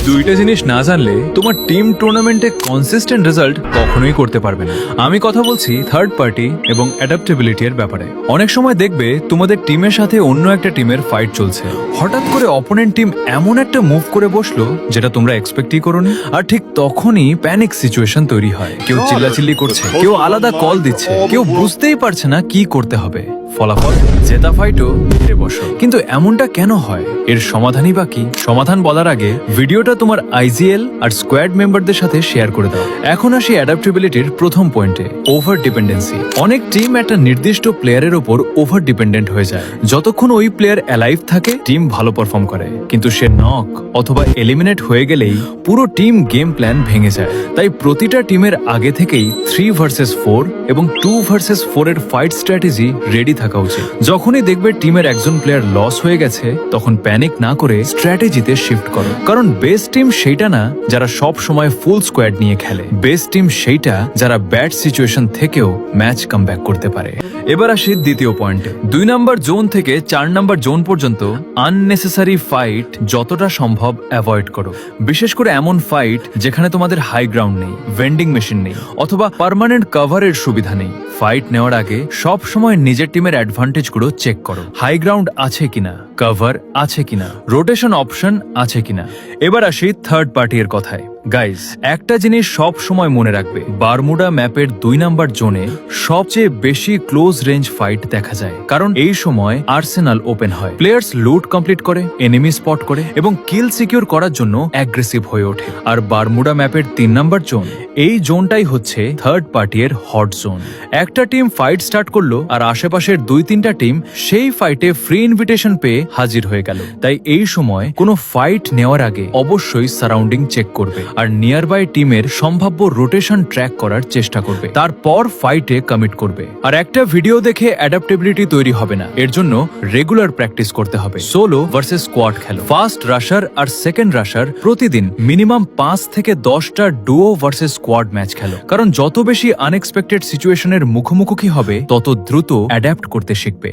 দুইটা জিনিস না জানলে তোমার টিম টুর্নামেন্টে কনসিস্টেন্ট রেজাল্ট কখনোই করতে পারবে না। আমি কথা বলছি থার্ড পার্টি এবং অ্যাডাপ্টেবিলিটি এর ব্যাপারে। অনেক সময় দেখবে তোমাদের টিমের সাথে অন্য একটা টিমের ফাইট চলছে, হঠাৎ করে অপোনেন্ট টিম এমন একটা মুভ করে বসলো যেটা তোমরা এক্সপেক্টই করোনি, আর ঠিক তখনই প্যানিক সিচুয়েশন তৈরি হয়। কেউ চিল্লাচিল্লি করছে, কেউ আলাদা কল দিচ্ছে, কেউ বুঝতেই পারছে না কি করতে হবে। ফলাফল জেতা ফাইটও হেরে বসো। কিন্তু এমনটা কেন হয়, এর সমাধানই বা কি? সমাধান বলার আগে ভিডিওটা তোমার আইজিএল আর স্কোয়াড মেম্বারদের সাথে শেয়ার করে দাও। এখন আসি অ্যাডাপ্টেবিলিটির প্রথম পয়েন্টে, ওভার ডিপেন্ডেন্সি। অনেক টিম একটা নির্দিষ্ট প্লেয়ারের ওপর ওভার ডিপেন্ডেন্ট হয়ে যায়। যতক্ষণ ওই প্লেয়ার অ্যালাইভ থাকে টিম ভালো পারফর্ম করে, কিন্তু সে নক অথবা এলিমিনেট হয়ে গেলেই পুরো টিম গেম প্ল্যান ভেঙে যায়। তাই প্রতিটা টিমের আগে থেকেই 3 ভার্সেস 4 এবং 2 ভার্সেস 4 এর ফাইট স্ট্র্যাটেজি রেডি থাকা উচিত। যখনই দেখবে টিমের একজন প্লেয়ার লস হয়ে গেছে, তখন প্যানিক না করে স্ট্র্যাটেজিতে শিফট করো। কারণ বেস্ট টিম সেইটা না যারা সব সময় ফুল স্কোয়াড নিয়ে খেলে, বেস্ট টিম সেইটা যারা ব্যাড সিচুয়েশন থেকেও ম্যাচ কামব্যাক করতে পারে। এবার আসি দ্বিতীয় পয়েন্টে, 2 নাম্বার জোন থেকে 4 নাম্বার জোন পর্যন্ত আননেসেসারি ফাইট যতটা সম্ভব অ্যাভয়েড করো। বিশেষ করে এমন ফাইট যেখানে তোমাদের হাই গ্রাউন্ড নেই, ভেন্ডিং মেশিন নেই অথবা পার্মানেন্ট কভারের সুবিধা নেই। ফাইট নেওয়ার আগে সব সময় নিজের টিমের অ্যাডভান্টেজ গুলো চেক করো। হাই গ্রাউন্ড আছে কিনা, কভার আছে কিনা, রোটেশন অপশন আছে কিনা। এবার আসি থার্ড পার্টি এর কথায়। গাইজ, একটা জিনিস সব সময় মনে রাখবে, বারমুডা ম্যাপের 2 নাম্বার জোনে সবচেয়ে বেশি ক্লোজ রেঞ্জ ফাইট দেখা যায়। কারণ এই সময় আর্সেনাল ওপেন হয়, প্লেয়ার্স লুট কমপ্লিট করে, এনিমি স্পট করে এবং কিল সিকিউর করার জন্য অ্যাগ্রেসিভ হয়ে ওঠে। আর বারমুডা ম্যাপের 3 নাম্বার জোন, এই জোনটাই হচ্ছে থার্ড পার্টি এর হট জোন। একটা টিম ফাইট স্টার্ট করলো আর আশেপাশের 2-3টা টিম সেই ফাইটে ফ্রি ইনভিটেশন পেয়ে হাজির হয়ে গেল। তাই এই সময় কোনো ফাইট নেওয়ার আগে অবশ্যই সারাউন্ডিং চেক করবে আর নিয়ার বাই টিমের সম্ভাব্য রোটেশন ট্র্যাক করার চেষ্টা করবে, তারপর ফাইটে কমিট করবে। আর একটা ভিডিও দেখে অ্যাডাপ্টেবিলিটি তৈরি হবে না, এর জন্য রেগুলার প্র্যাকটিস করতে হবে। সোলো ভার্সেস স্কোয়াড খেলো, ফার্স্ট রাশার আর সেকেন্ড রাশার প্রতিদিন মিনিমাম 5 থেকে 10টা ডুও ভার্সেস স্কোয়াড ম্যাচ খেলো। কারণ যত বেশি আনএক্সপেক্টেড সিচুয়েশনের মুখোমুখি হবে তত দ্রুত অ্যাডাপ্ট করতে শিখবে।